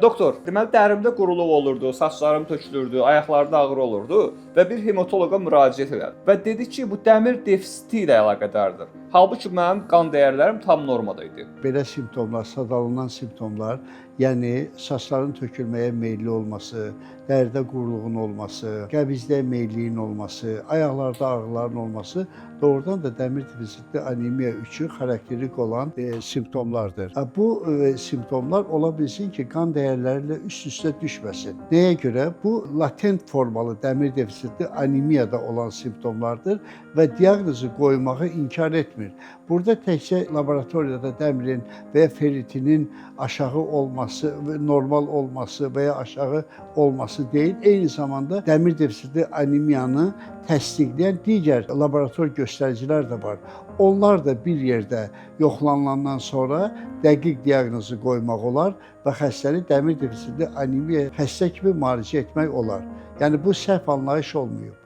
Doktor, deməli dərimdə quruluq olurdu, saçlarım tökülürdü, ayaqlarda ağrı olurdu və bir hematoloqa müraciət elədim. Və dedi ki, bu dəmir defisiti ilə əlaqədardır. Halbuki mənim qan dəyərlərim tam normada idi. Belə simptomlar, sadalınan simptomlar, yəni saçların tökülməyə meyilli olması, dəridə quruluğun olması, qəbizliyə meyilliyin olması, ayaqlarda ağrıların olması doğrudan da dəmir defisitli anemiya üçün xarakterik olan simptomlardır. Bu simptomlar ola bilsin ki, qan dəyərləri üst-üstə düşməsin. Nəyə görə? Bu latent formalı dəmir defisitli anemiyada olan simptomlardır və diaqnozu qoymağı inkar etmir. Burada təkcə laboratoriyada dəmirin və ya ferritinin aşağı olması, normal olması və ya aşağı olması deyil, eyni zamanda dəmir defisitli anemiyanı təsdiqləyən digər laborator göstəricilər də var. Onlar da bir yerdə yoxlanılandan sonra dəqiq diaqnozu qoymaq olar və xəstəni dəmir defisitli anemiya xəstə kimi müalicə etmək olar. Yəni bu səhv anlayış olmayıb.